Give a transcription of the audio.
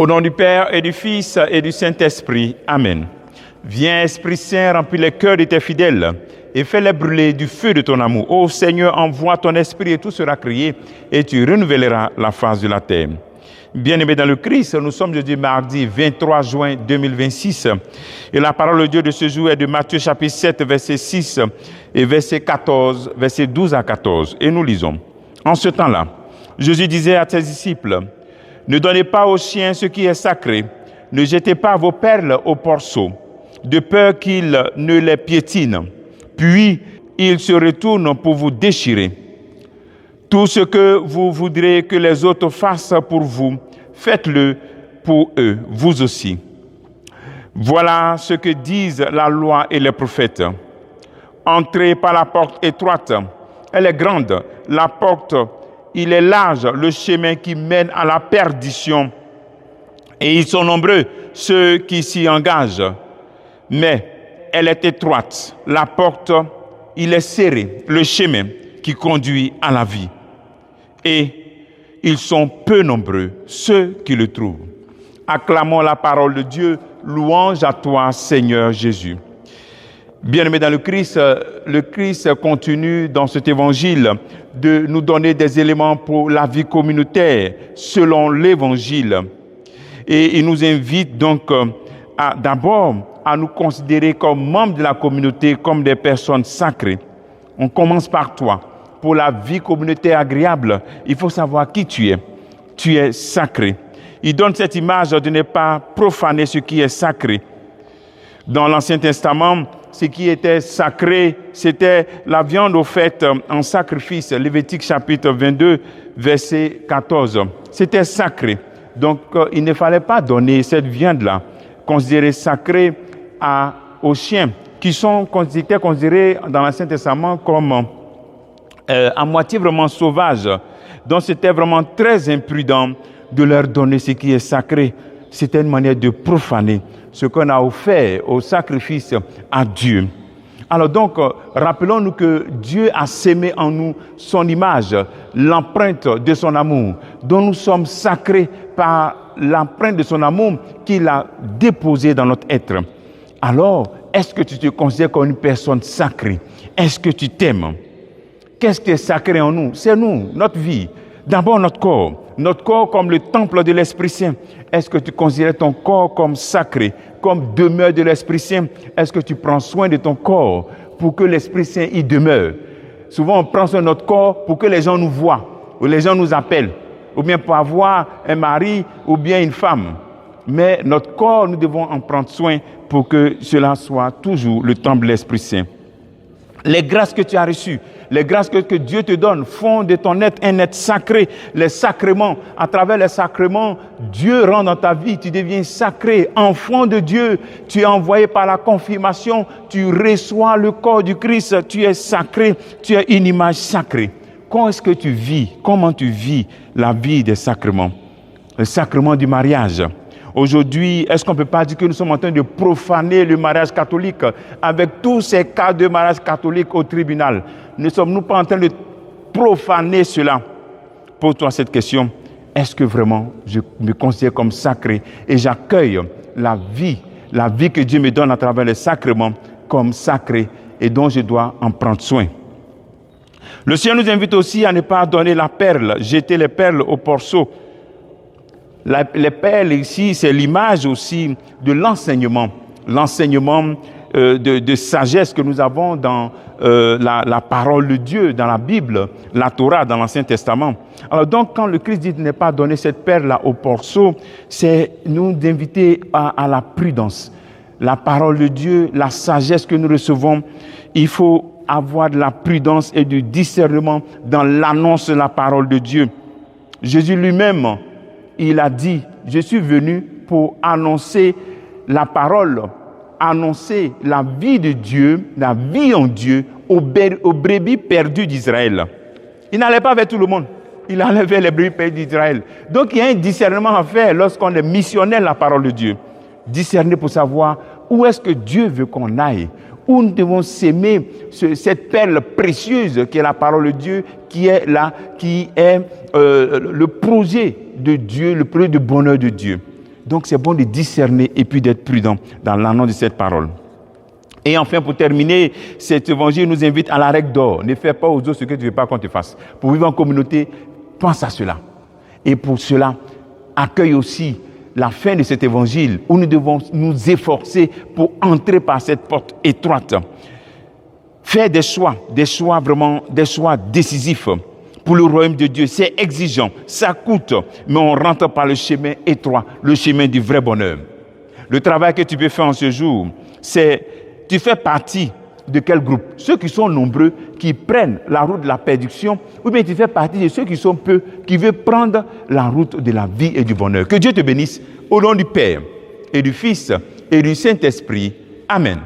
Au nom du Père et du Fils et du Saint-Esprit. Amen. Viens, Esprit Saint, remplis les cœurs de tes fidèles et fais-les brûler du feu de ton amour. Ô Seigneur, envoie ton Esprit et tout sera créé et tu renouvelleras la face de la terre. Bien-aimés dans le Christ, nous sommes jeudi mardi 23 juin 2026 et la parole de Dieu de ce jour est de Matthieu chapitre 7, verset 6 et verset 14, verset 12 à 14. Et nous lisons. En ce temps-là, Jésus disait à ses disciples, « Ne donnez pas aux chiens ce qui est sacré, ne jetez pas vos perles aux porceaux, de peur qu'ils ne les piétinent, puis ils se retournent pour vous déchirer. Tout ce que vous voudrez que les autres fassent pour vous, faites-le pour eux, vous aussi. Voilà ce que disent la loi et les prophètes. Entrez par la porte étroite, elle est grande, la porte, il est large, le chemin qui mène à la perdition, et ils sont nombreux ceux qui s'y engagent. Mais elle est étroite, la porte, il est serré, le chemin qui conduit à la vie. Et ils sont peu nombreux, ceux qui le trouvent. Acclamons la parole de Dieu, louange à toi, Seigneur Jésus. Bien-aimés dans le Christ continue dans cet évangile de nous donner des éléments pour la vie communautaire selon l'évangile. Et il nous invite donc d'abord à nous considérer comme membres de la communauté, comme des personnes sacrées. On commence par toi. Pour la vie communautaire agréable, il faut savoir qui tu es. Tu es sacré. Il donne cette image de ne pas profaner ce qui est sacré. Dans l'Ancien Testament, ce qui était sacré, c'était la viande offerte en sacrifice. Lévitique chapitre 22, verset 14. C'était sacré. Donc, il ne fallait pas donner cette viande-là, considérée sacrée aux chiens, qui étaient considérés dans l'Ancien Testament comme à moitié vraiment sauvages. Donc, c'était vraiment très imprudent de leur donner ce qui est sacré. C'était une manière de profaner ce qu'on a offert au sacrifice à Dieu. Alors donc, rappelons-nous que Dieu a sémé en nous son image, l'empreinte de son amour, dont nous sommes sacrés par l'empreinte de son amour qu'il a déposée dans notre être. Alors, est-ce que tu te considères comme une personne sacrée? Est-ce que tu t'aimes? Qu'est-ce qui est sacré en nous? C'est nous, notre vie. D'abord notre corps comme le temple de l'Esprit Saint. Est-ce que tu considères ton corps comme sacré, comme demeure de l'Esprit Saint? Est-ce que tu prends soin de ton corps pour que l'Esprit Saint y demeure? Souvent, on prend soin de notre corps pour que les gens nous voient, ou les gens nous appellent, ou bien pour avoir un mari ou bien une femme. Mais notre corps, nous devons en prendre soin pour que cela soit toujours le temple de l'Esprit Saint. Les grâces que tu as reçues, les grâces que Dieu te donne font de ton être un être sacré. Les sacrements, à travers les sacrements, Dieu rend dans ta vie, tu deviens sacré, enfant de Dieu. Tu es envoyé par la confirmation, tu reçois le corps du Christ, tu es sacré, tu es une image sacrée. Comment est-ce que tu vis? Comment tu vis la vie des sacrements? Le sacrement du mariage. Aujourd'hui, est-ce qu'on ne peut pas dire que nous sommes en train de profaner le mariage catholique avec tous ces cas de mariage catholique au tribunal? Ne sommes-nous pas en train de profaner cela? Pose-toi cette question. Est-ce que vraiment je me considère comme sacré et j'accueille la vie que Dieu me donne à travers les sacrements comme sacré et dont je dois en prendre soin? Le Seigneur nous invite aussi à ne pas donner la perle, jeter les perles au porceau. Les perles ici, c'est l'image aussi de l'enseignement de sagesse que nous avons dans la parole de Dieu, dans la Bible, la Torah, dans l'Ancien Testament. Alors donc, quand le Christ dit de ne pas donner cette perle-là au porceau, c'est nous d'inviter à la prudence. La parole de Dieu, la sagesse que nous recevons, il faut avoir de la prudence et du discernement dans l'annonce de la parole de Dieu. Jésus lui-même, il a dit, je suis venu pour annoncer la parole, annoncer la vie de Dieu, la vie en Dieu aux brebis perdues d'Israël. Il n'allait pas vers tout le monde, il allait vers les brebis perdues d'Israël. Donc il y a un discernement à faire lorsqu'on est missionnaire de la parole de Dieu. Discerner pour savoir où est-ce que Dieu veut qu'on aille, où nous devons s'aimer cette perle précieuse qui est la parole de Dieu, qui est le projet de Dieu, le projet de bonheur de Dieu. Donc c'est bon de discerner et puis d'être prudent dans l'annonce de cette parole. Et enfin, pour terminer, cet évangile nous invite à la règle d'or. Ne fais pas aux autres ce que tu ne veux pas qu'on te fasse. Pour vivre en communauté, pense à cela. Et pour cela, accueille aussi la fin de cet évangile où nous devons nous efforcer pour entrer par cette porte étroite. Faire des choix décisifs pour le royaume de Dieu. C'est exigeant, ça coûte, mais on rentre par le chemin étroit, le chemin du vrai bonheur. Le travail que tu peux faire en ce jour, c'est, tu fais partie de quel groupe? Ceux qui sont nombreux, qui prennent la route de la perdition, ou bien tu fais partie de ceux qui sont peu, qui veulent prendre la route de la vie et du bonheur. Que Dieu te bénisse au nom du Père et du Fils et du Saint-Esprit. Amen.